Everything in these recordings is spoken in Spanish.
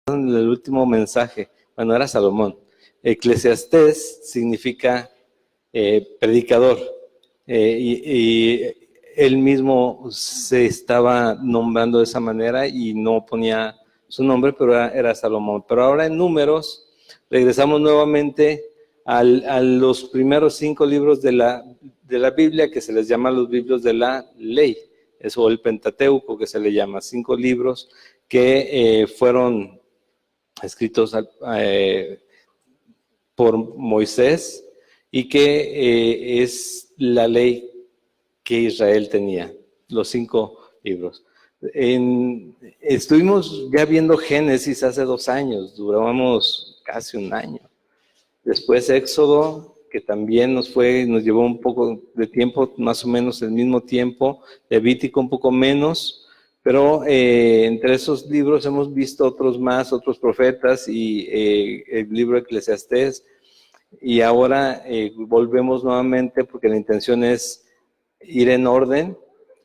en el último mensaje, bueno, era Salomón. Eclesiastés significa predicador, y él mismo se estaba nombrando de esa manera y no ponía su nombre, pero era Salomón. Pero ahora en Números regresamos nuevamente a los primeros 5 libros de la Biblia, que se les llama los libros de la ley, o el Pentateuco, que se le llama, 5 libros que fueron escritos por Moisés y que es la ley que Israel tenía, los 5 libros. Estuvimos ya viendo Génesis hace 2 años, duramos casi 1 año. Después Éxodo, que también nos llevó un poco de tiempo, más o menos el mismo tiempo. Levítico un poco menos, pero entre esos libros hemos visto otros más, otros profetas y el libro de Eclesiastés. Y ahora volvemos nuevamente porque la intención es ir en orden.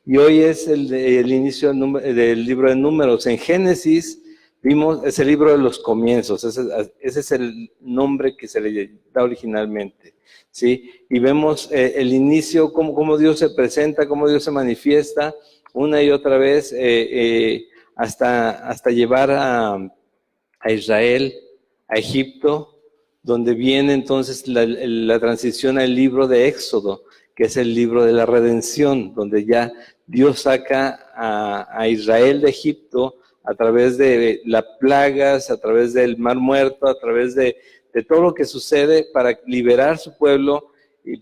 Y hoy es el inicio del libro de Números. En Génesis vimos, es el libro de los comienzos, ese es el nombre que se le da originalmente, ¿sí? Y vemos el inicio, cómo Dios se presenta, cómo Dios se manifiesta una y otra vez, hasta llevar a Israel, a Egipto, donde viene entonces la transición al libro de Éxodo, que es el libro de la redención, donde ya Dios saca a Israel de Egipto a través de las plagas, a través del mar muerto, a través de todo lo que sucede para liberar su pueblo,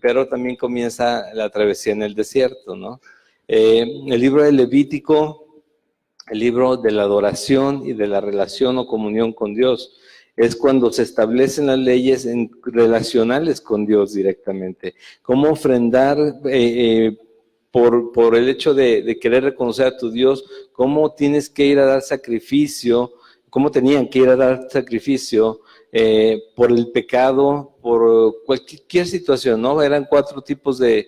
pero también comienza la travesía en el desierto, ¿no? El libro de Levítico, el libro de la adoración y de la relación o comunión con Dios, es cuando se establecen las leyes relacionales con Dios directamente. Cómo ofrendar por el hecho de querer reconocer a tu Dios, cómo tienes que ir a dar sacrificio, cómo tenían que ir a dar sacrificio por el pecado, por cualquier situación, ¿no? Eran 4 tipos de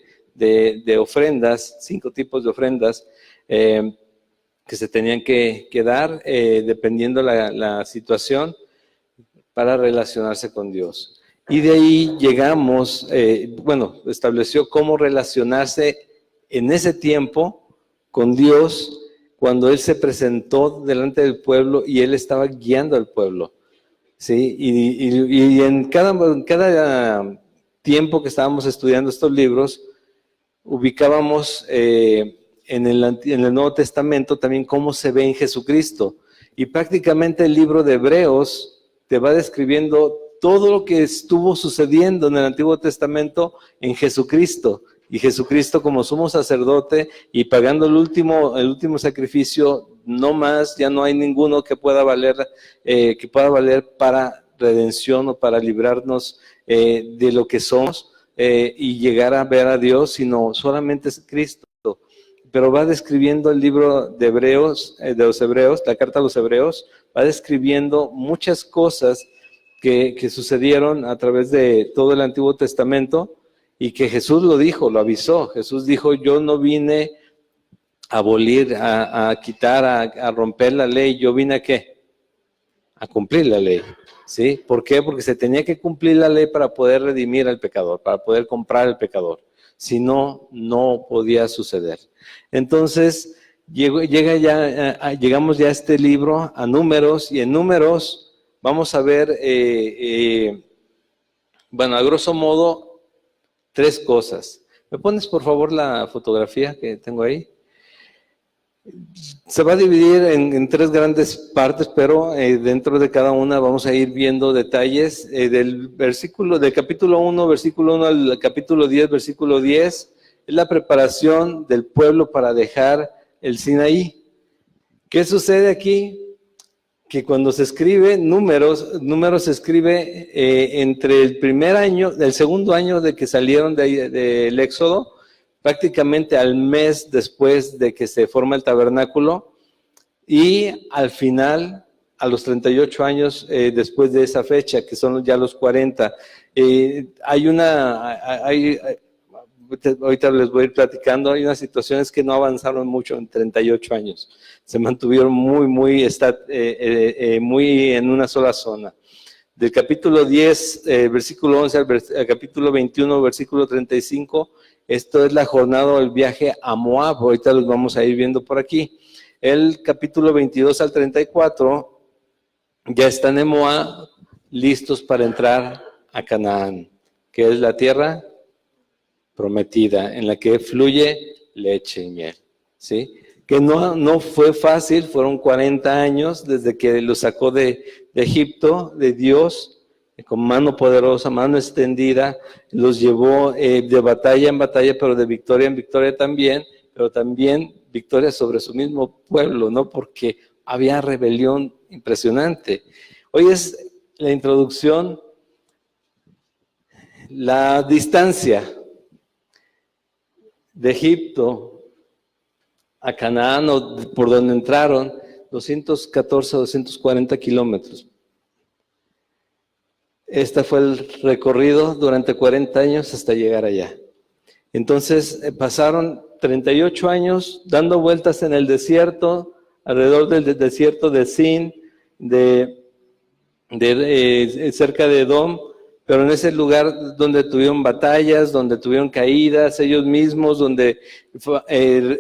ofrendas, 5 tipos de ofrendas que se tenían que dar dependiendo la situación para relacionarse con Dios. Y de ahí llegamos, estableció cómo relacionarse en ese tiempo con Dios cuando Él se presentó delante del pueblo y Él estaba guiando al pueblo, ¿sí? Y en cada tiempo que estábamos estudiando estos libros, ubicábamos en el Nuevo Testamento también cómo se ve en Jesucristo. Y prácticamente el libro de Hebreos te va describiendo todo lo que estuvo sucediendo en el Antiguo Testamento en Jesucristo. Y Jesucristo como sumo sacerdote y pagando el último sacrificio, no más, ya no hay ninguno que pueda valer para redención o para librarnos de lo que somos y llegar a ver a Dios, sino solamente es Cristo. Pero va describiendo el libro de Hebreos, de los Hebreos, la carta a los Hebreos, va describiendo muchas cosas que sucedieron a través de todo el Antiguo Testamento y que Jesús lo dijo, lo avisó. Jesús dijo, yo no vine a abolir, a quitar, a romper la ley, yo vine ¿a qué? A cumplir la ley, ¿sí? ¿Por qué? Porque se tenía que cumplir la ley para poder redimir al pecador, para poder comprar al pecador. Si no, no podía suceder. Entonces, llegamos ya a este libro, a Números, y en Números vamos a ver, a grosso modo, 3 cosas. ¿Me pones, por favor, la fotografía que tengo ahí? Se va a dividir en 3 grandes partes, pero dentro de cada una vamos a ir viendo detalles del capítulo 1, versículo 1 al capítulo 10, versículo 10, es la preparación del pueblo para dejar el Sinaí. ¿Qué sucede aquí? Que cuando se escribe números se escribe entre el segundo año de que salieron del Éxodo, prácticamente al mes después de que se forma el tabernáculo, y al final, a los 38 años después de esa fecha, que son ya los 40. ahorita les voy a ir platicando, hay unas situaciones que no avanzaron mucho en 38 años, se mantuvieron muy en una sola zona. Del capítulo 10, versículo 11 al capítulo 21, versículo 35, esto es la jornada del viaje a Moab, ahorita los vamos a ir viendo por aquí. El capítulo 22 al 34, ya están en Moab, listos para entrar a Canaán, que es la tierra prometida, en la que fluye leche y miel, ¿sí? Que no fue fácil, fueron 40 años desde que los sacó de Egipto, de Dios, con mano poderosa, mano extendida, los llevó de batalla en batalla, pero de victoria en victoria también, pero también victoria sobre su mismo pueblo, ¿no? Porque había rebelión impresionante. Hoy es la introducción, la distancia de Egipto a Canaán, o por donde entraron, 214 o 240 kilómetros. Este fue el recorrido durante 40 años hasta llegar allá. Entonces pasaron 38 años dando vueltas en el desierto, alrededor del desierto de Sin, cerca de Edom, pero en ese lugar donde tuvieron batallas, donde tuvieron caídas ellos mismos, donde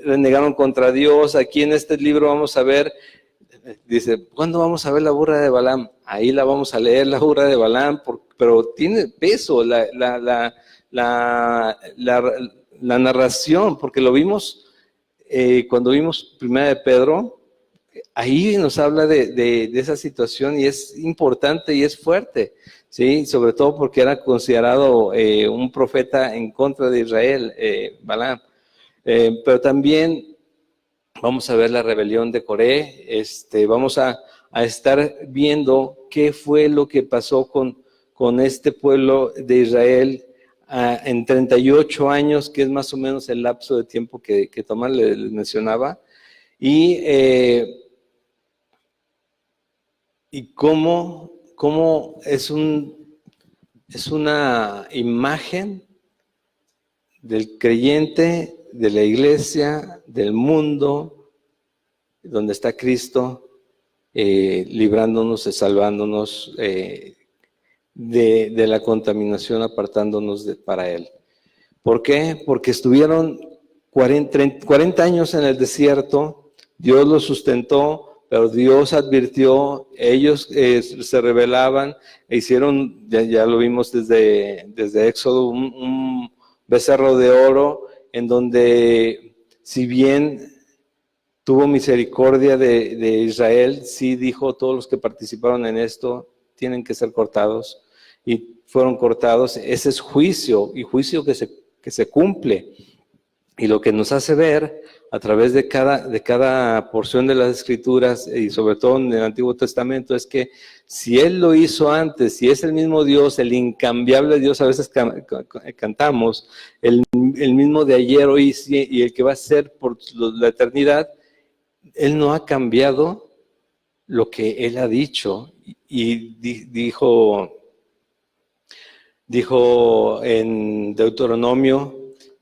renegaron contra Dios. Aquí en este libro vamos a ver, dice, ¿cuándo vamos a ver la burra de Balaam? Ahí la vamos a leer, la burra de Balaam, pero tiene peso la narración, porque lo vimos cuando vimos Primera de Pedro. Ahí nos habla de esa situación y es importante y es fuerte, ¿sí? Sobre todo porque era considerado un profeta en contra de Israel, Balaam. Pero también vamos a ver la rebelión de Coré, vamos a estar viendo qué fue lo que pasó con este pueblo de Israel en 38 años, que es más o menos el lapso de tiempo que Tomás les mencionaba. Y cómo es una imagen del creyente, de la iglesia, del mundo, donde está Cristo, librándonos, salvándonos de la contaminación, apartándonos para Él. ¿Por qué? Porque estuvieron 40 años en el desierto, Dios los sustentó, pero Dios advirtió, ellos se rebelaban e hicieron, ya lo vimos desde Éxodo, un becerro de oro, en donde si bien tuvo misericordia de Israel, sí dijo, todos los que participaron en esto tienen que ser cortados, y fueron cortados. Ese es juicio, y juicio que se cumple. Y lo que nos hace ver a través de cada porción de las Escrituras, y sobre todo en el Antiguo Testamento, es que si Él lo hizo antes, si es el mismo Dios, el incambiable Dios, a veces cantamos, el mismo de ayer, hoy y el que va a ser por la eternidad, Él no ha cambiado lo que Él ha dicho. Y dijo en Deuteronomio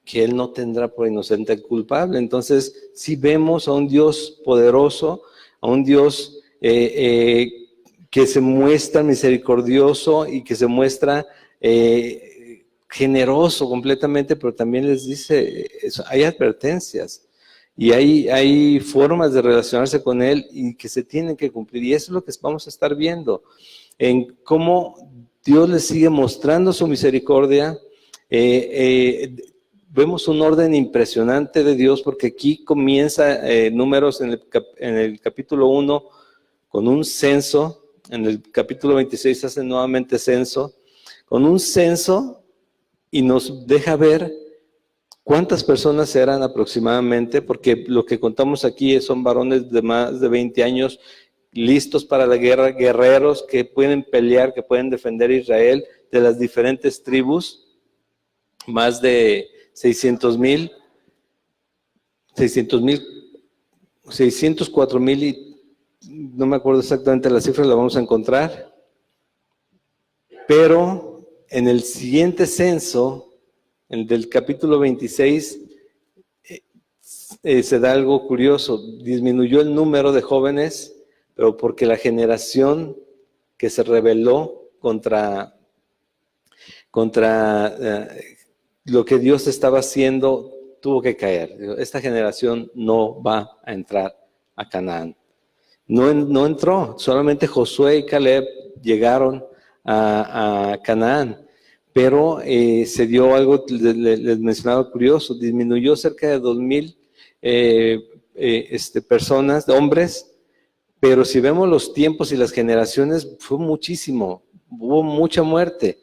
que Él no tendrá por inocente al culpable. Entonces, si vemos a un Dios poderoso, a un Dios que se muestra misericordioso y que se muestra generoso completamente, pero también les dice, hay advertencias y hay formas de relacionarse con Él y que se tienen que cumplir. Y eso es lo que vamos a estar viendo, en cómo Dios les sigue mostrando su misericordia. Vemos un orden impresionante de Dios, porque aquí comienza Números en el capítulo 1 con un censo, en el capítulo 26 hace nuevamente censo, con un censo, y nos deja ver cuántas personas eran aproximadamente, porque lo que contamos aquí son varones de más de 20 años, listos para la guerra, guerreros que pueden pelear, que pueden defender a Israel, de las diferentes tribus, más de 604,000 y no me acuerdo exactamente la cifra, la vamos a encontrar. Pero en el siguiente censo En el del capítulo 26 se da algo curioso. Disminuyó el número de jóvenes, pero porque la generación que se rebeló contra lo que Dios estaba haciendo tuvo que caer. Esta generación no va a entrar a Canaán. No entró, solamente Josué y Caleb llegaron a Canaán, pero se dio algo, les mencionaba curioso, disminuyó cerca de 2,000 personas, hombres, pero si vemos los tiempos y las generaciones, fue muchísimo, hubo mucha muerte,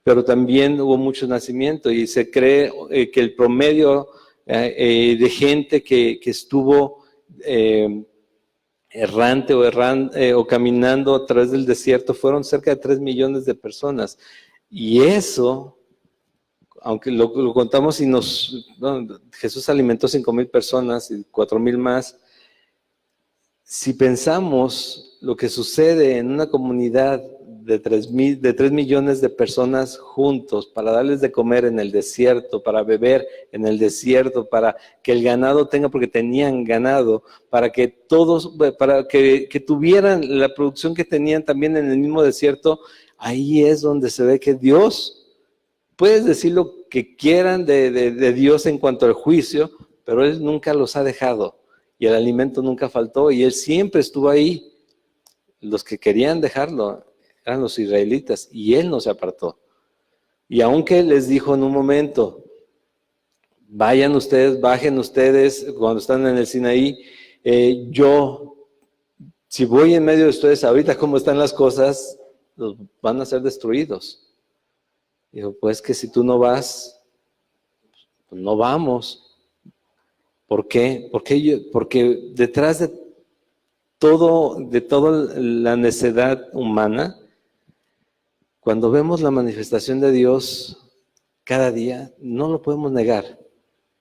pero también hubo mucho nacimiento, y se cree que el promedio de gente que estuvo errante o caminando a través del desierto fueron cerca de 3 millones de personas. Y eso, aunque lo contamos y Jesús alimentó 5,000 personas y 4,000 más. Si pensamos lo que sucede en una comunidad de 3 millones de personas juntos para darles de comer en el desierto, para beber en el desierto, para que el ganado tenga, porque tenían ganado, para que todos, para que tuvieran la producción que tenían también en el mismo desierto, ahí es donde se ve que Dios, puedes decir lo que quieran de Dios en cuanto al juicio, pero Él nunca los ha dejado y el alimento nunca faltó y Él siempre estuvo ahí. Los que querían dejarlo eran los israelitas y Él no se apartó. Y aunque les dijo en un momento, vayan ustedes, bajen ustedes cuando están en el Sinaí, si voy en medio de ustedes ahorita como están las cosas, los van a ser destruidos. Dijo, pues que si tú no vas, pues no vamos. ¿Por qué? Porque detrás de toda la necedad humana, cuando vemos la manifestación de Dios cada día, no lo podemos negar.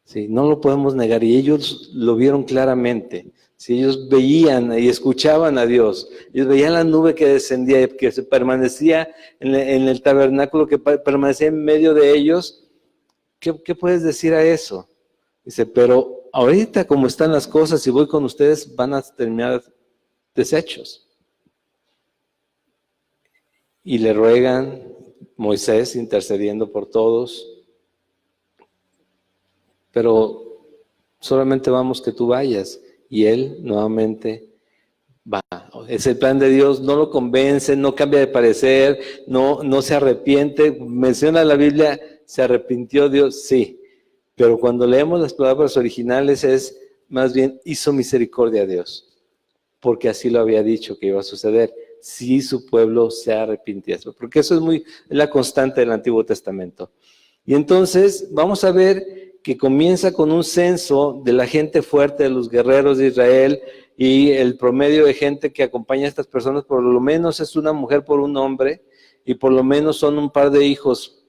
¿Sí? No lo podemos negar. Y ellos lo vieron claramente. ¿Sí? Ellos veían y escuchaban a Dios. Ellos veían la nube que descendía, que se permanecía en el tabernáculo, que permanecía en medio de ellos. ¿Qué puedes decir a eso? Dice, pero ahorita como están las cosas, si voy con ustedes, van a terminar deshechos. Y le ruegan, Moisés intercediendo por todos, pero solamente vamos que tú vayas. Y él nuevamente va. Es el plan de Dios, no lo convence, no cambia de parecer, no se arrepiente. Menciona la Biblia, ¿se arrepintió Dios? Sí. Pero cuando leemos las palabras originales es más bien hizo misericordia a Dios, porque así lo había dicho que iba a suceder, si su pueblo se arrepintiese, porque eso es la constante del Antiguo Testamento. Y entonces vamos a ver que comienza con un censo de la gente fuerte, de los guerreros de Israel, y el promedio de gente que acompaña a estas personas por lo menos es una mujer por un hombre, y por lo menos son un par de hijos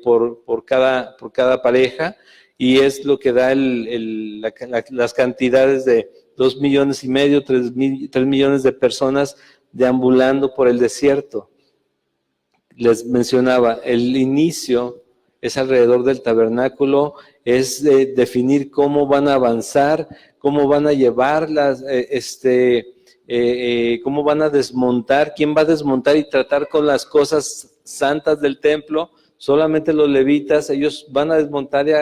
por cada pareja, y es lo que da las cantidades de 2,5 millones, 3 millones de personas deambulando por el desierto. Les mencionaba, el inicio es alrededor del tabernáculo, es definir cómo van a avanzar, cómo van a llevarlas, cómo van a desmontar, quién va a desmontar y tratar con las cosas santas del templo. Solamente los levitas, ellos van a desmontar y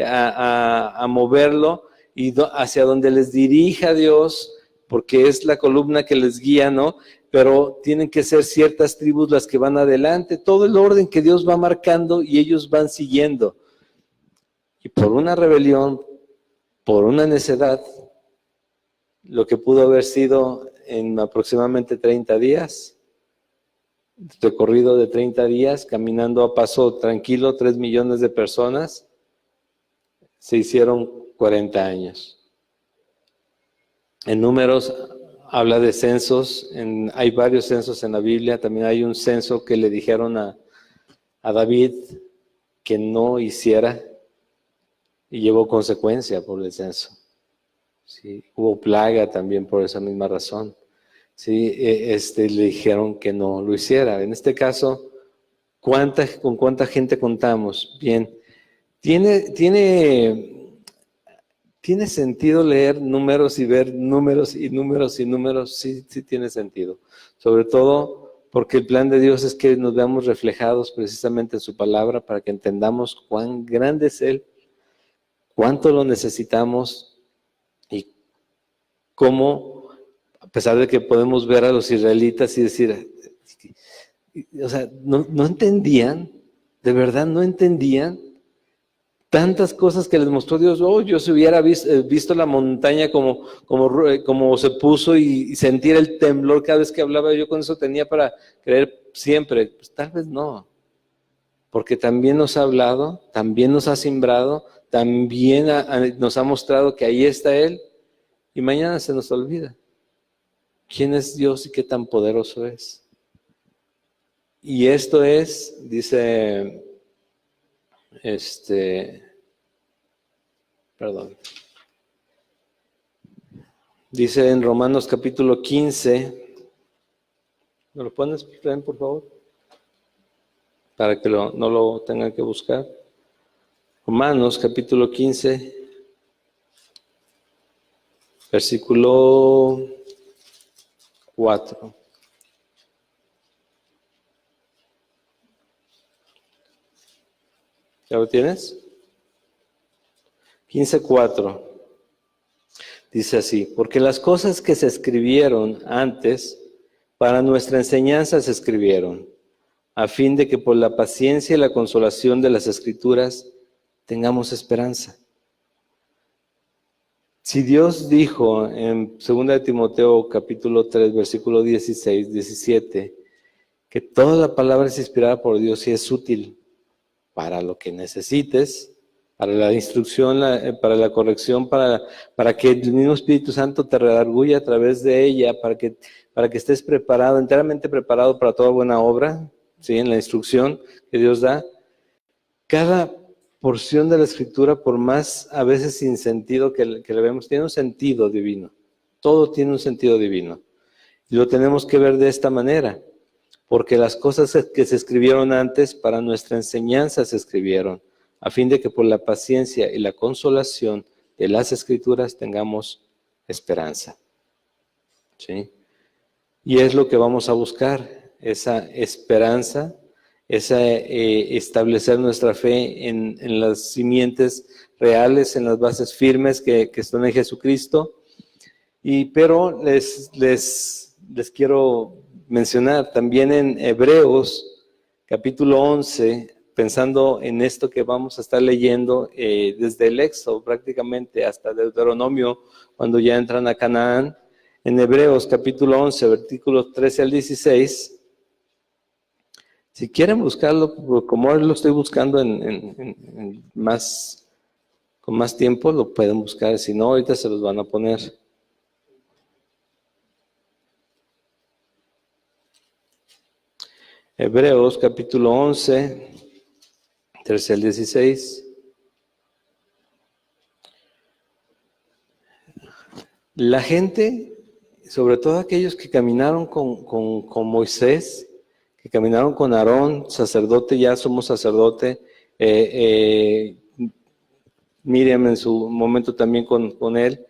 a moverlo y hacia donde les dirija Dios, porque es la columna que les guía, ¿no? Pero tienen que ser ciertas tribus las que van adelante, todo el orden que Dios va marcando y ellos van siguiendo. Y por una rebelión, por una necedad, lo que pudo haber sido en aproximadamente 30 días, recorrido de 30 días, caminando a paso tranquilo, 3 millones de personas, se hicieron 40 años. En Números habla de censos, hay varios censos en la Biblia, también hay un censo que le dijeron a David que no hiciera y llevó consecuencia por el censo. ¿Sí? Hubo plaga también por esa misma razón. ¿Sí? Le dijeron que no lo hiciera. En este caso, ¿con cuánta gente contamos? Bien, ¿Tiene sentido leer números y ver números y números y números? Sí, sí tiene sentido. Sobre todo porque el plan de Dios es que nos veamos reflejados precisamente en su palabra para que entendamos cuán grande es Él, cuánto lo necesitamos y cómo, a pesar de que podemos ver a los israelitas y decir, o sea, no entendían, de verdad no entendían tantas cosas que les mostró Dios. Oh, yo si hubiera visto la montaña como se puso y sentir el temblor cada vez que hablaba, yo con eso tenía para creer siempre. Pues tal vez no, porque también nos ha hablado, también nos ha simbrado, también nos ha mostrado que ahí está Él y mañana se nos olvida quién es Dios y qué tan poderoso es. Y esto es, dice... Dice en Romanos capítulo 15, ¿me lo pones, por favor? Para que no lo tengan que buscar. Romanos capítulo 15, versículo 4. ¿Ya lo tienes? 15:4. Dice así: porque las cosas que se escribieron antes, para nuestra enseñanza se escribieron, a fin de que por la paciencia y la consolación de las Escrituras tengamos esperanza. Si Dios dijo en 2 de Timoteo capítulo 3, versículo 16, 17, que toda la palabra es inspirada por Dios y es útil para lo que necesites, para la instrucción, para la corrección, para que el mismo Espíritu Santo te redarguya a través de ella, para que estés preparado, enteramente preparado para toda buena obra, ¿sí? En la instrucción que Dios da. Cada porción de la Escritura, por más a veces sin sentido que le vemos, tiene un sentido divino. Todo tiene un sentido divino. Y lo tenemos que ver de esta manera, porque las cosas que se escribieron antes, para nuestra enseñanza se escribieron, a fin de que por la paciencia y la consolación de las Escrituras tengamos esperanza. ¿Sí? Y es lo que vamos a buscar, esa esperanza, establecer nuestra fe en las simientes reales, en las bases firmes que están en Jesucristo. Pero les quiero mencionar también en Hebreos capítulo 11, pensando en esto que vamos a estar leyendo desde el Éxodo prácticamente hasta Deuteronomio, cuando ya entran a Canaán. En Hebreos capítulo 11, versículos 13 al 16, si quieren buscarlo, como lo estoy buscando con más tiempo, lo pueden buscar, si no, ahorita se los van a poner. Hebreos capítulo 11, 13 al 16. La gente, sobre todo aquellos que caminaron con Moisés, que caminaron con Aarón, sacerdote, ya somos sacerdote, Miriam en su momento también con él,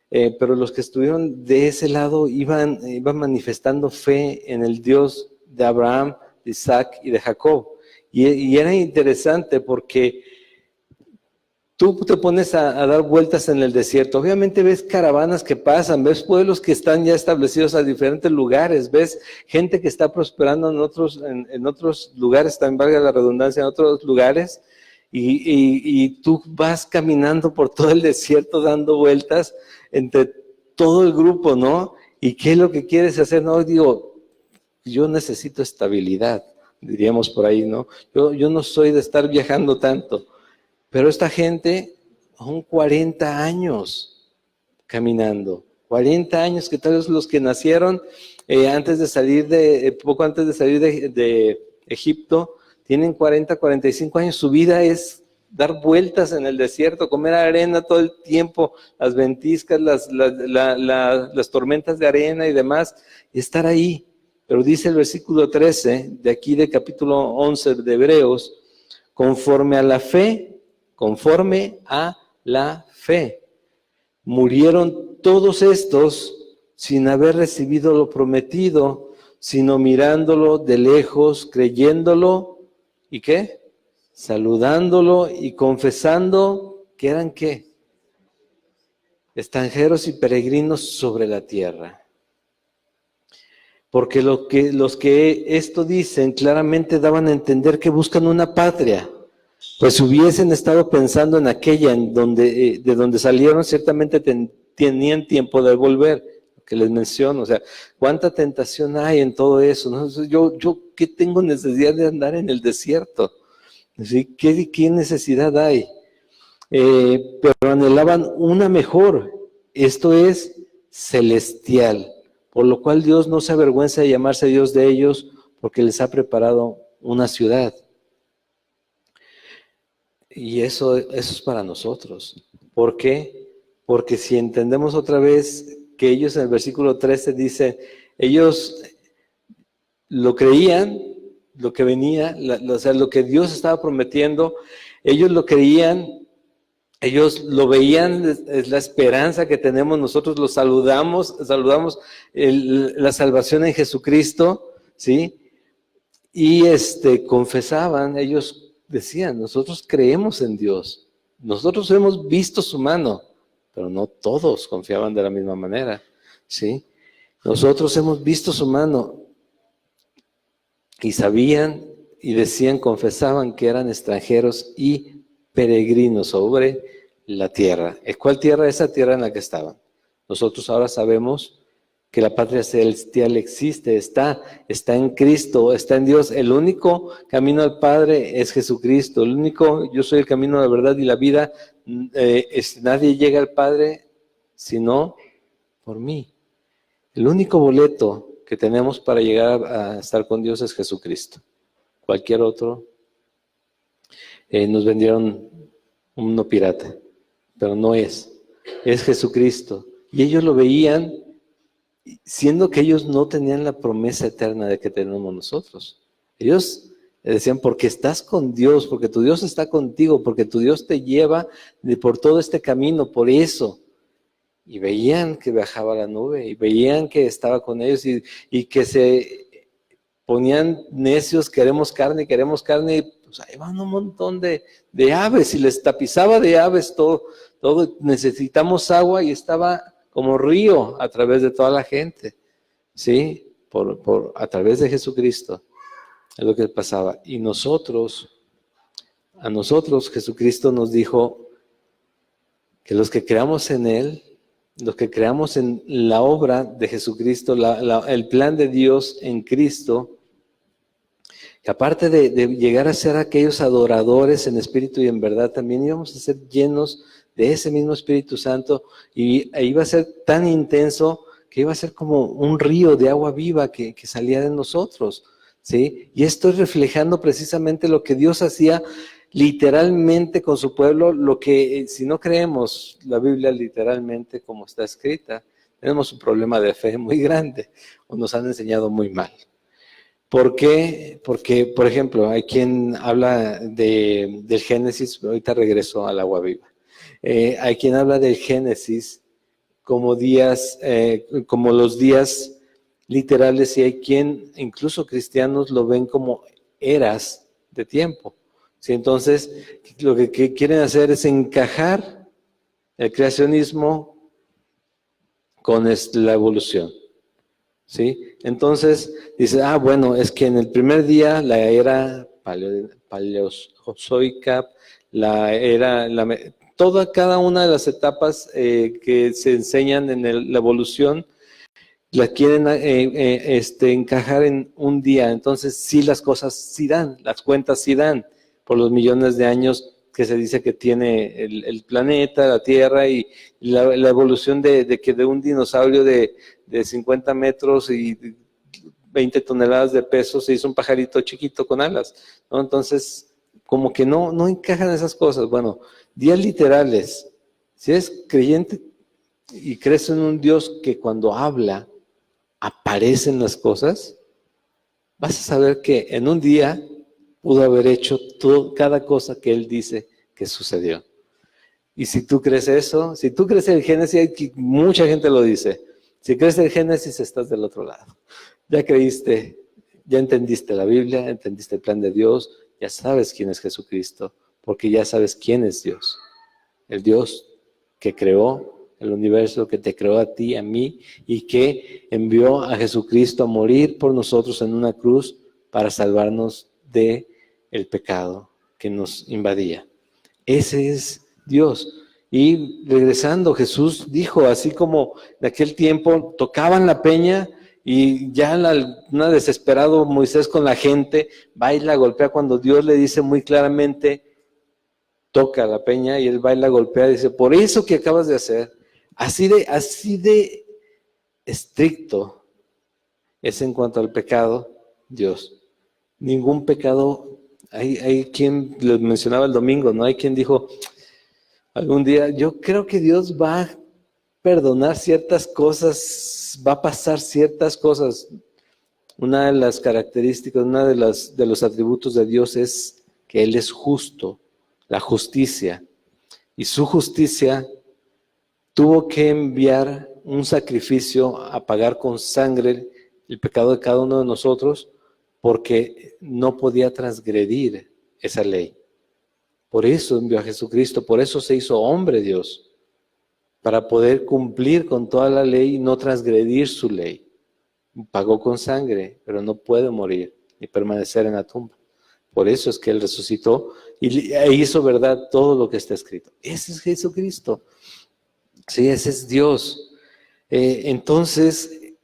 pero los que estuvieron de ese lado iban manifestando fe en el Dios de Abraham, de Isaac y de Jacob. Y era interesante porque tú te pones a dar vueltas en el desierto, obviamente ves caravanas que pasan, ves pueblos que están ya establecidos a diferentes lugares, ves gente que está prosperando en otros lugares, también valga la redundancia, en otros lugares, y tú vas caminando por todo el desierto dando vueltas entre todo el grupo, ¿no? ¿Y qué es lo que quieres hacer? No, digo, yo necesito estabilidad, diríamos por ahí, ¿no? Yo no soy de estar viajando tanto. Pero esta gente, son 40 años caminando, 40 años, que tal vez los que nacieron poco antes de salir de Egipto, tienen 40, 45 años, su vida es dar vueltas en el desierto, comer arena todo el tiempo, las ventiscas, las tormentas de arena y demás, y estar ahí. Pero dice el versículo 13, de aquí de capítulo 11 de Hebreos, conforme a la fe conforme a la fe. Murieron todos estos sin haber recibido lo prometido, sino mirándolo de lejos, creyéndolo, ¿y qué? Saludándolo y confesando que eran ¿qué? Extranjeros y peregrinos sobre la tierra. Porque los que esto dicen claramente daban a entender que buscan una patria, pues si hubiesen estado pensando en aquella de donde salieron, ciertamente tenían tiempo de volver, que les menciono. O sea, cuánta tentación hay en todo eso, ¿no? Yo ¿qué tengo necesidad de andar en el desierto? ¿Sí? ¿Qué necesidad hay? Pero anhelaban una mejor, esto es celestial, por lo cual Dios no se avergüenza de llamarse Dios de ellos, porque les ha preparado una ciudad. Y eso es para nosotros. ¿Por qué? Porque si entendemos otra vez que ellos en el versículo 13 dice, ellos lo creían, lo que venía, o sea, lo que Dios estaba prometiendo, ellos lo creían. Ellos lo veían, es la esperanza que tenemos, nosotros lo saludamos la salvación en Jesucristo, ¿sí? Y confesaban, ellos decían, nosotros creemos en Dios, nosotros hemos visto su mano, pero no todos confiaban de la misma manera, ¿sí? Nosotros hemos visto su mano y sabían y decían, confesaban que eran extranjeros y peregrinos sobre la tierra. ¿Cuál tierra? Esa tierra en la que estaban. Nosotros ahora sabemos que la patria celestial existe, está en Cristo, está en Dios. El único camino al Padre es Jesucristo. Yo soy el camino, la verdad y la vida. Nadie llega al Padre sino por mí. El único boleto que tenemos para llegar a estar con Dios es Jesucristo. Cualquier otro nos vendieron uno pirata, pero no es Jesucristo. Y ellos lo veían, siendo que ellos no tenían la promesa eterna de que tenemos nosotros. Ellos decían, porque estás con Dios, porque tu Dios está contigo, porque tu Dios te lleva por todo este camino, por eso. Y veían que bajaba la nube, y veían que estaba con ellos, y que se ponían necios, queremos carne, y pues ahí van un montón de aves, y les tapizaba de aves todo, necesitamos agua, y estaba como río a través de toda la gente, ¿sí? A través de Jesucristo, es lo que pasaba. Y a nosotros Jesucristo nos dijo que los que creamos en Él, los que creamos en la obra de Jesucristo, el plan de Dios en Cristo, que aparte de llegar a ser aquellos adoradores en espíritu y en verdad, también íbamos a ser llenos de ese mismo Espíritu Santo, y iba a ser tan intenso que iba a ser como un río de agua viva que salía de nosotros, ¿sí? Y esto es reflejando precisamente lo que Dios hacía literalmente con su pueblo, lo que si no creemos la Biblia literalmente como está escrita, tenemos un problema de fe muy grande, o nos han enseñado muy mal. ¿Por qué? Porque, por ejemplo, hay quien habla del Génesis, ahorita regreso al agua viva. Hay quien habla del Génesis como como los días literales, y hay quien, incluso cristianos, lo ven como eras de tiempo. ¿Sí? Entonces, lo que quieren hacer es encajar el creacionismo con la evolución. ¿Sí? Entonces, dice, bueno, es que en el primer día la era paleozoica, cada una de las etapas que se enseñan en la evolución, la quieren encajar en un día. Entonces, sí, las cosas sí dan, las cuentas sí dan, por los millones de años que se dice que tiene el planeta, la Tierra, y la evolución de que de un dinosaurio de 50 metros y 20 toneladas de peso se hizo un pajarito chiquito con alas, ¿no? Entonces, como que no encajan esas cosas. Bueno, días literales. Si eres creyente y crees en un Dios que cuando habla aparecen las cosas, vas a saber que en un día pudo haber hecho cada cosa que Él dice que sucedió. Y si tú crees eso, si tú crees el Génesis, mucha gente lo dice, si crees el Génesis estás del otro lado. Ya creíste, ya entendiste la Biblia, entendiste el plan de Dios, ya sabes quién es Jesucristo, porque ya sabes quién es Dios. El Dios que creó el universo, que te creó a ti, a mí, y que envió a Jesucristo a morir por nosotros en una cruz para salvarnos de el pecado que nos invadía. Ese es Dios. Y regresando, Jesús dijo, así como de aquel tiempo tocaban la peña y ya una desesperado Moisés con la gente va y la golpea cuando Dios le dice muy claramente, toca la peña, y él va y la golpea y dice, por eso que acabas de hacer, así de estricto es en cuanto al pecado, Dios. Ningún pecado, hay quien lo mencionaba el domingo, ¿no? Hay quien dijo algún día, yo creo que Dios va a perdonar ciertas cosas, va a pasar ciertas cosas. Una de las características, de los atributos de Dios es que Él es justo, la justicia. Y su justicia tuvo que enviar un sacrificio a pagar con sangre el pecado de cada uno de nosotros, porque no podía transgredir esa ley. Por eso envió a Jesucristo, por eso se hizo hombre Dios, para poder cumplir con toda la ley y no transgredir su ley. Pagó con sangre, pero no puede morir ni permanecer en la tumba. Por eso es que Él resucitó y hizo verdad todo lo que está escrito. Ese es Jesucristo. Sí, ese es Dios. Entonces,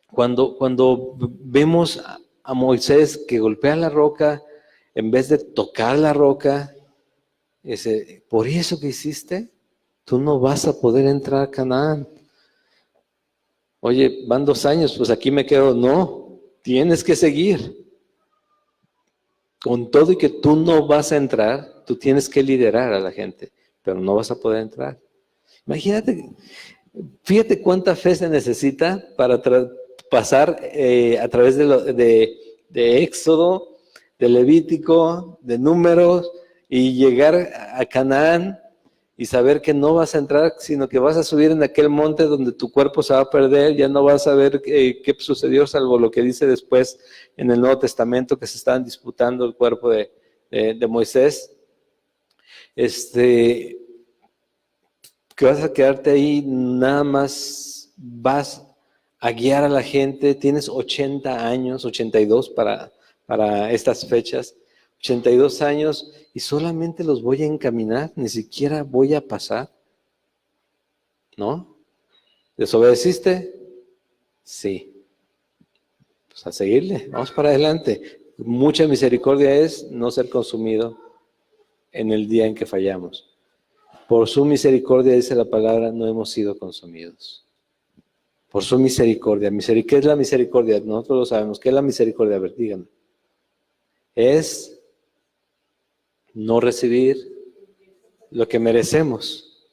cuando vemos a Moisés que golpea la roca, en vez de tocar la roca, por eso que hiciste, tú no vas a poder entrar a Canaán. Oye, van 2 años, pues aquí me quedo. No, tienes que seguir. Con todo y que tú no vas a entrar, tú tienes que liderar a la gente, pero no vas a poder entrar. Imagínate, fíjate cuánta fe se necesita para pasar a través de Éxodo, de Levítico, de Números, y llegar a Canaán y saber que no vas a entrar, sino que vas a subir en aquel monte donde tu cuerpo se va a perder, ya no vas a ver qué sucedió, salvo lo que dice después en el Nuevo Testamento, que se estaban disputando el cuerpo de Moisés. Que vas a quedarte ahí, nada más vas a guiar a la gente. Tienes 80 años, 82 para estas fechas, 82 años, y solamente los voy a encaminar, ni siquiera voy a pasar, ¿no? ¿Desobedeciste? Sí. Pues a seguirle, vamos para adelante. Mucha misericordia es no ser consumido en el día en que fallamos. Por su misericordia, dice la palabra, no hemos sido consumidos. Por su misericordia. ¿Qué es la misericordia? Nosotros lo sabemos. ¿Qué es la misericordia? A ver, díganme. Es no recibir lo que merecemos.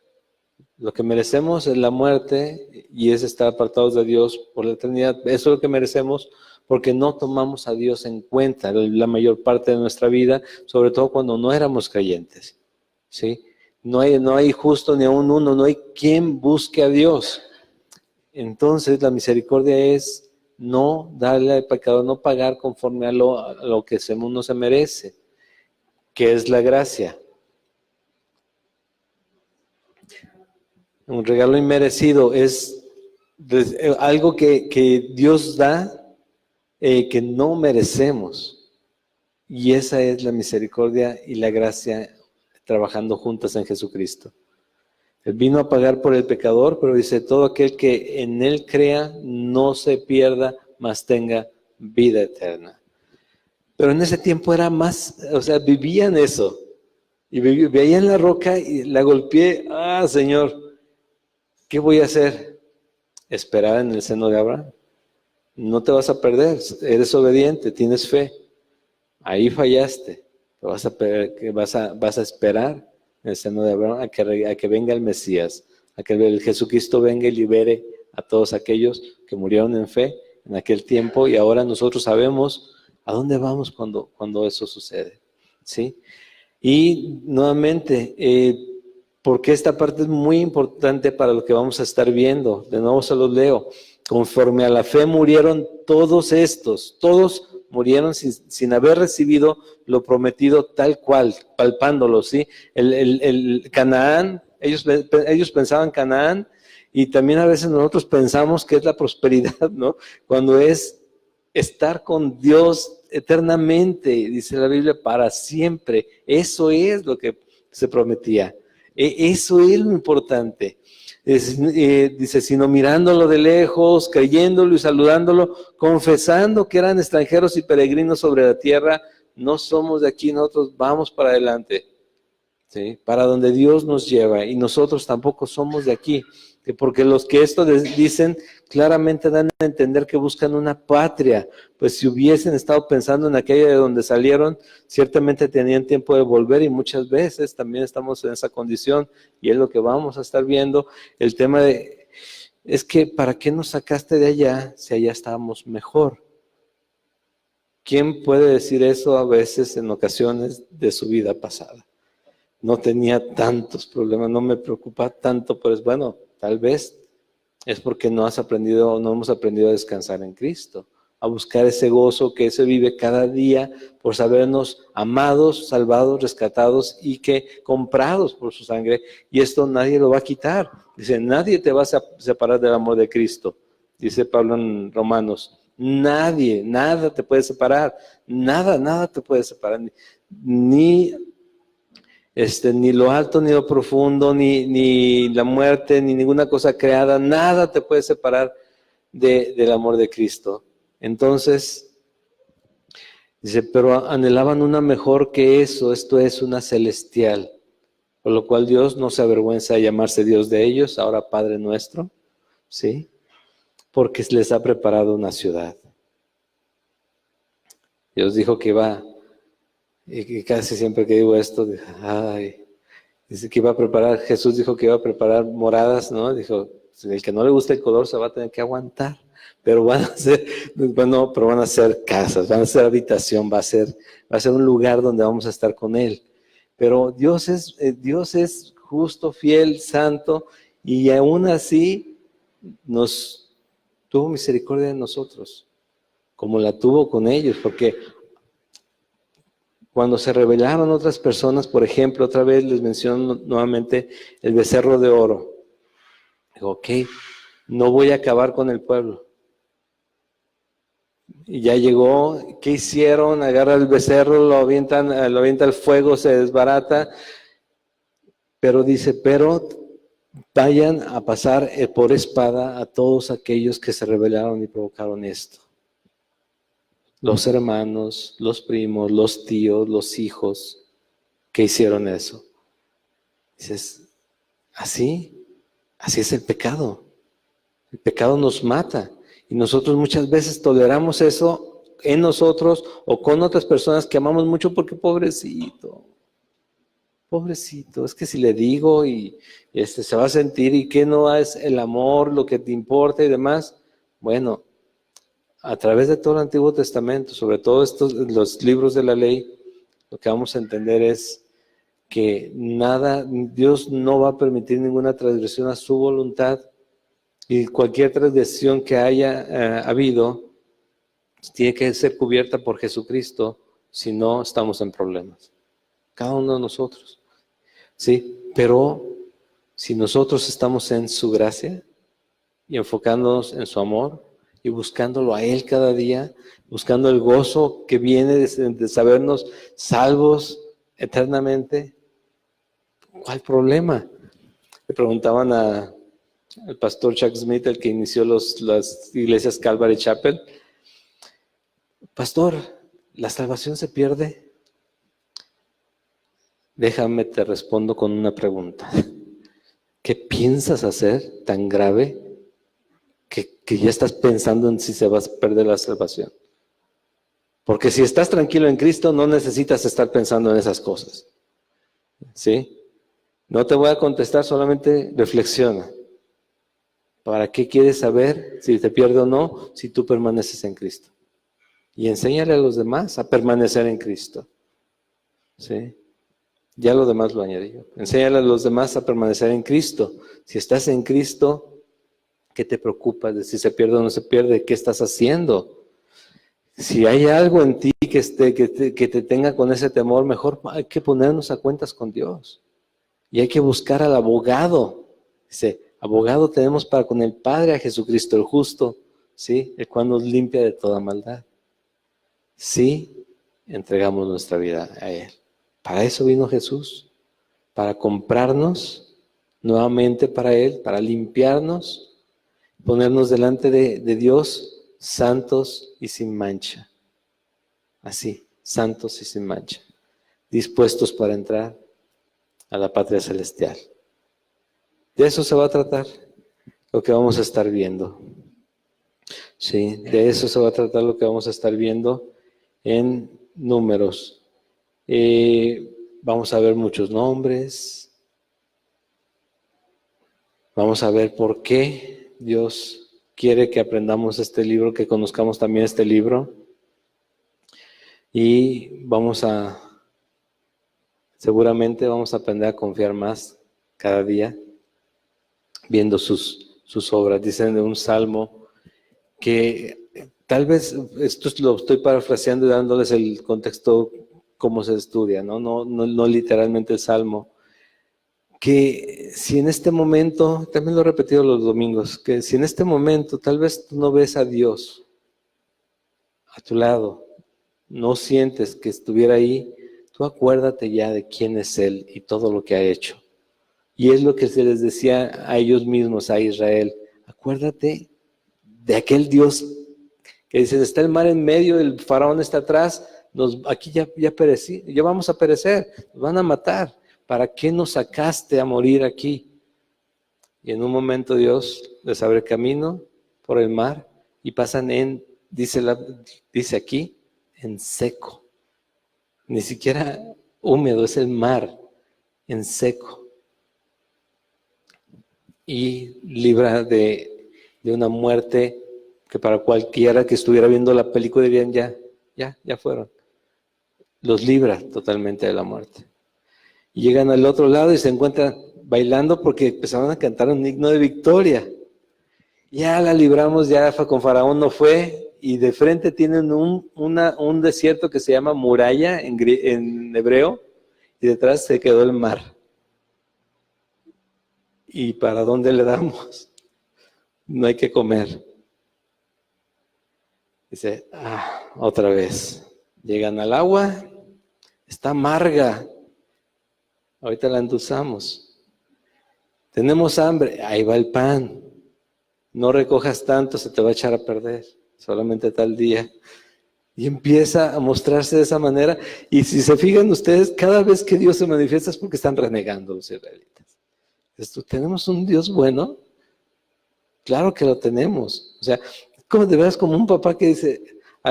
Lo que merecemos es la muerte y es estar apartados de Dios por la eternidad. Eso es lo que merecemos porque no tomamos a Dios en cuenta la mayor parte de nuestra vida, sobre todo cuando no éramos creyentes. ¿Sí? No hay justo ni aún uno, no hay quien busque a Dios. Entonces la misericordia es no darle al pecado, no pagar conforme a lo que uno se merece, que es la gracia. Un regalo inmerecido es algo que Dios da que no merecemos. Y esa es la misericordia y la gracia trabajando juntas en Jesucristo. Él vino a pagar por el pecador, pero dice, todo aquel que en Él crea no se pierda, mas tenga vida eterna. Pero en ese tiempo era más, o sea, vivían eso. Y veían la roca y la golpeé. Ah, Señor, ¿qué voy a hacer? Esperar en el seno de Abraham. No te vas a perder, eres obediente, tienes fe. Ahí fallaste, vas a esperar en el seno de Abraham a que venga el Mesías, a que el Jesucristo venga y libere a todos aquellos que murieron en fe en aquel tiempo, y ahora nosotros sabemos a dónde vamos cuando eso sucede, ¿sí? Y nuevamente, porque esta parte es muy importante para lo que vamos a estar viendo. De nuevo se los leo. Conforme a la fe murieron todos estos, todos murieron sin haber recibido lo prometido tal cual, palpándolo, ¿sí? El Canaán, ellos pensaban Canaán, y también a veces nosotros pensamos que es la prosperidad, ¿no? Cuando es estar con Dios eternamente, dice la Biblia, para siempre. Eso es lo que se prometía. Eso es lo importante. Dice, sino mirándolo de lejos, creyéndolo y saludándolo, confesando que eran extranjeros y peregrinos sobre la tierra. No somos de aquí, nosotros vamos para adelante, ¿sí? Para donde Dios nos lleva, y nosotros tampoco somos de aquí, porque los que esto dicen claramente dan a entender que buscan una patria, pues si hubiesen estado pensando en aquella de donde salieron, ciertamente tenían tiempo de volver, y muchas veces también estamos en esa condición, y es lo que vamos a estar viendo. El tema es que ¿para qué nos sacaste de allá si allá estábamos mejor? ¿Quién puede decir eso a veces en ocasiones de su vida pasada? No tenía tantos problemas, no me preocupa tanto, pero bueno, tal vez es porque no hemos aprendido a descansar en Cristo, a buscar ese gozo que se vive cada día por sabernos amados, salvados, rescatados y que comprados por su sangre, y esto nadie lo va a quitar. Dice, nadie te va a separar del amor de Cristo, dice Pablo en Romanos. Nadie, nada te puede separar, nada te puede separar, ni lo alto, ni lo profundo, ni la muerte, ni ninguna cosa creada, nada te puede separar del amor de Cristo. Entonces, dice, pero anhelaban una mejor que eso, esto es una celestial, por lo cual Dios no se avergüenza de llamarse Dios de ellos, ahora Padre nuestro, ¿sí? Porque les ha preparado una ciudad. Dios dijo que iba, y casi siempre que digo esto, dice que iba a preparar, Jesús dijo que iba a preparar moradas, ¿no? Dijo, el que no le gusta el color se va a tener que aguantar, pero van a ser casas, van a ser habitación, va a ser un lugar donde vamos a estar con Él. Pero Dios es justo, fiel, santo, y aún así nos tuvo misericordia de nosotros, como la tuvo con ellos, porque cuando se rebelaron otras personas, por ejemplo, otra vez les menciono nuevamente el becerro de oro. Digo, ok, no voy a acabar con el pueblo. Y ya llegó, ¿qué hicieron? Agarra el becerro, lo avienta al fuego, se desbarata. Pero dice, pero vayan a pasar por espada a todos aquellos que se rebelaron y provocaron esto. Los hermanos, los primos, los tíos, los hijos que hicieron eso. Dices, así es el pecado. El pecado nos mata. Y nosotros muchas veces toleramos eso en nosotros o con otras personas que amamos mucho porque pobrecito, es que si le digo y se va a sentir, y que no es el amor lo que te importa y demás. Bueno, a través de todo el Antiguo Testamento, sobre todo los libros de la ley, lo que vamos a entender es que Dios no va a permitir ninguna transgresión a su voluntad, y cualquier transgresión que haya habido tiene que ser cubierta por Jesucristo, si no estamos en problemas, cada uno de nosotros, ¿sí? Pero si nosotros estamos en su gracia y enfocándonos en su amor y buscándolo a Él cada día, buscando el gozo que viene de sabernos salvos eternamente, ¿cuál problema? Le preguntaban al pastor Chuck Smith, el que inició las iglesias Calvary Chapel: pastor, ¿la salvación se pierde? Déjame te respondo con una pregunta. ¿Qué piensas hacer tan grave que ya estás pensando en si se va a perder la salvación? Porque si estás tranquilo en Cristo, no necesitas estar pensando en esas cosas, ¿sí? No te voy a contestar, solamente reflexiona. ¿Para qué quieres saber si te pierde o no si tú permaneces en Cristo? Y enséñale a los demás a permanecer en Cristo, ¿sí? Ya lo demás lo añadí yo. Enséñale a los demás a permanecer en Cristo. Si estás en Cristo, ¿qué te preocupas de si se pierde o no se pierde? ¿Qué estás haciendo? Si hay algo en ti que te tenga con ese temor, mejor hay que ponernos a cuentas con Dios. Y hay que buscar al abogado. Dice, abogado tenemos para con el Padre a Jesucristo el justo, ¿sí? El cual nos limpia de toda maldad. Sí, entregamos nuestra vida a Él. Para eso vino Jesús, para comprarnos nuevamente para Él, para limpiarnos, ponernos delante de Dios santos y sin mancha. Así, santos y sin mancha, dispuestos para entrar a la patria celestial. De eso se va a tratar lo que vamos a estar viendo. Sí, de eso se va a tratar lo que vamos a estar viendo en Números. Vamos a ver muchos nombres. Vamos a ver por qué Dios quiere que aprendamos este libro, que conozcamos también este libro. Y seguramente vamos a aprender a confiar más cada día, viendo sus obras. Dicen de un salmo que tal vez, esto lo estoy parafraseando y dándoles el contexto cómo se estudia, no literalmente el salmo, que si en este momento, también lo he repetido los domingos, que si en este momento tal vez tú no ves a Dios a tu lado, no sientes que estuviera ahí, tú acuérdate ya de quién es Él y todo lo que ha hecho. Y es lo que se les decía a ellos mismos, a Israel, acuérdate de aquel Dios que dice, está el mar en medio, el faraón está atrás, aquí ya vamos a perecer, nos van a matar. ¿Para qué nos sacaste a morir aquí? Y en un momento Dios les abre camino por el mar y pasan dice aquí, en seco. Ni siquiera húmedo, es el mar, en seco. Y libra de una muerte que para cualquiera que estuviera viendo la película dirían ya fueron. Los libra totalmente de la muerte. Y llegan al otro lado y se encuentran bailando porque empezaron a cantar un himno de victoria. Ya la libramos, ya con Faraón no fue, y de frente tienen un desierto que se llama muralla en hebreo, y detrás se quedó el mar. ¿Y para dónde le damos? No hay que comer. Dice, otra vez. Llegan al agua, está amarga. Ahorita la endulzamos. Tenemos hambre, ahí va el pan. No recojas tanto, se te va a echar a perder. Solamente tal día. Y empieza a mostrarse de esa manera. Y si se fijan ustedes, cada vez que Dios se manifiesta es porque están renegando los israelitas. ¿Tenemos un Dios bueno? Claro que lo tenemos. O sea, como de veras como un papá que dice,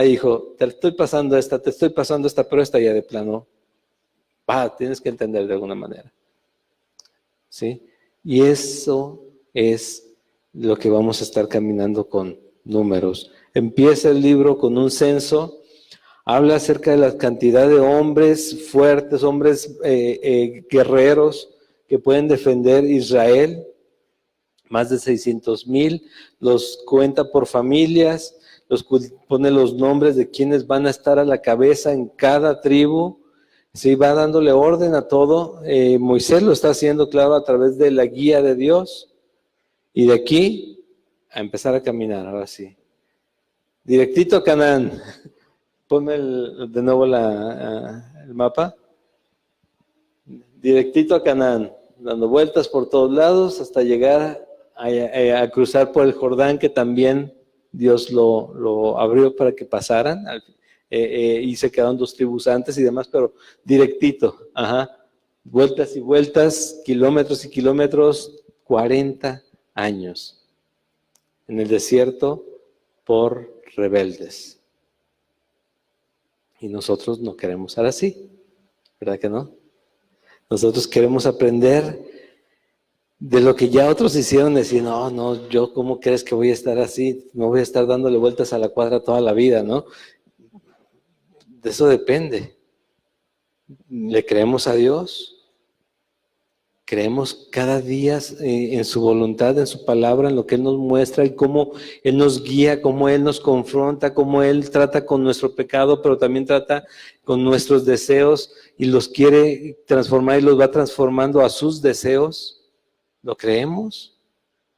hijo, te estoy pasando esta, pero esta ya de plano. Tienes que entender de alguna manera. ¿Sí? Y eso es lo que vamos a estar caminando con Números. Empieza el libro con un censo, habla acerca de la cantidad de hombres fuertes, hombres guerreros que pueden defender Israel, más de 600,000, los cuenta por familias, pone los nombres de quienes van a estar a la cabeza en cada tribu. Sí, va dándole orden a todo. Moisés lo está haciendo, claro, a través de la guía de Dios. Y de aquí a empezar a caminar, ahora sí. Directito a Canaán. Ponme de nuevo el mapa. Directito a Canaán, dando vueltas por todos lados hasta llegar a cruzar por el Jordán, que también Dios lo abrió para que pasaran. Y se quedaron 2 tribus antes y demás, pero directito, vueltas y vueltas, kilómetros y kilómetros, 40 años en el desierto por rebeldes. Y nosotros no queremos ser así, ¿verdad que no? Nosotros queremos aprender de lo que ya otros hicieron, decir, no, yo ¿cómo crees que voy a estar así? No voy a estar dándole vueltas a la cuadra toda la vida, ¿no? De eso depende. ¿Le creemos a Dios Creemos cada día en su voluntad, en su palabra, en lo que Él nos muestra y cómo Él nos guía, cómo Él nos confronta, cómo Él trata con nuestro pecado, pero también trata con nuestros deseos y los quiere transformar y los va transformando a sus deseos. ¿Lo creemos?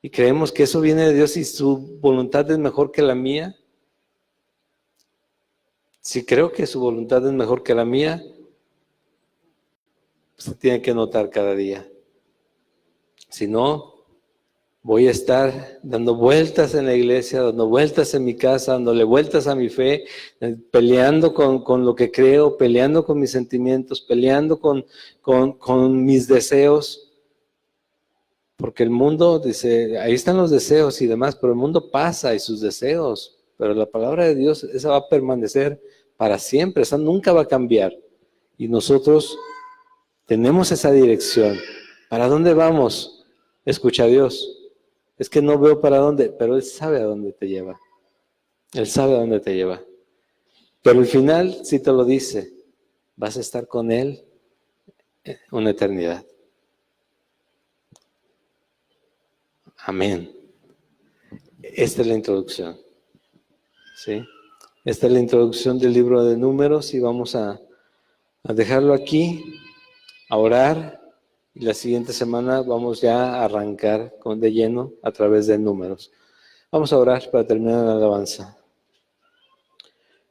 ¿Y creemos que eso viene de Dios y su voluntad es mejor que la mía? Si creo que su voluntad es mejor que la mía, se tiene que notar cada día. Si no, voy a estar dando vueltas en la iglesia, dando vueltas en mi casa, dándole vueltas a mi fe, peleando con lo que creo, peleando con mis sentimientos, peleando con mis deseos. Porque el mundo dice, ahí están los deseos y demás, pero el mundo pasa y sus deseos. Pero la palabra de Dios, esa va a permanecer para siempre, esa nunca va a cambiar. Y nosotros tenemos esa dirección. ¿Para dónde vamos? Escucha a Dios. Es que no veo para dónde, pero Él sabe a dónde te lleva. Él sabe a dónde te lleva. Pero el final sí te lo dice. Vas a estar con Él una eternidad. Amén. Esta es la introducción. ¿Sí? Esta es la introducción del libro de Números y vamos a dejarlo aquí, a orar. Y la siguiente semana vamos ya a arrancar de lleno a través de Números. Vamos a orar para terminar la alabanza.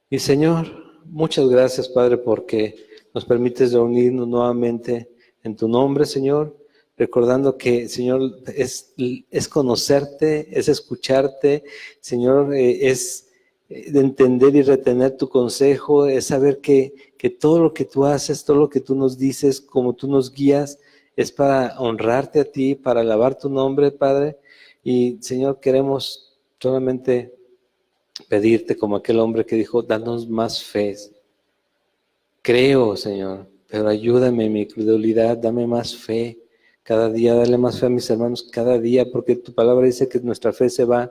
Y Señor, muchas gracias, Padre, porque nos permites reunirnos nuevamente en tu nombre, Señor, recordando que, Señor, es conocerte, es escucharte, Señor, es de entender y retener tu consejo, es saber que todo lo que tú haces, todo lo que tú nos dices, como tú nos guías, es para honrarte a ti, para alabar tu nombre, Padre. Y, Señor, queremos solamente pedirte como aquel hombre que dijo, danos más fe. Creo, Señor, pero ayúdame en mi credulidad, dame más fe. Cada día, dale más fe a mis hermanos, cada día, porque tu palabra dice que nuestra fe se va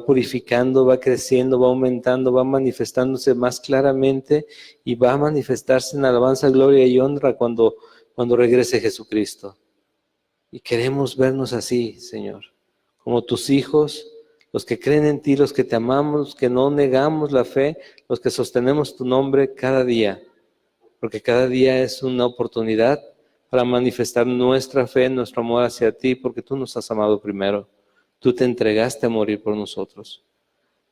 purificando, va creciendo, va aumentando, va manifestándose más claramente y va a manifestarse en alabanza, gloria y honra cuando regrese Jesucristo. Y queremos vernos así, Señor, como tus hijos, los que creen en ti, los que te amamos, los que no negamos la fe, los que sostenemos tu nombre cada día, porque cada día es una oportunidad para manifestar nuestra fe, nuestro amor hacia ti, porque tú nos has amado primero. Tú te entregaste a morir por nosotros.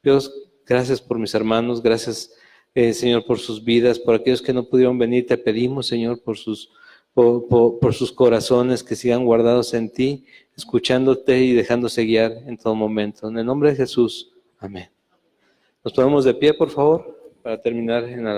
Dios, gracias por mis hermanos, gracias, Señor, por sus vidas, por aquellos que no pudieron venir. Te pedimos, Señor, por sus corazones que sigan guardados en ti, escuchándote y dejándose guiar en todo momento. En el nombre de Jesús, amén. Nos ponemos de pie, por favor, para terminar en la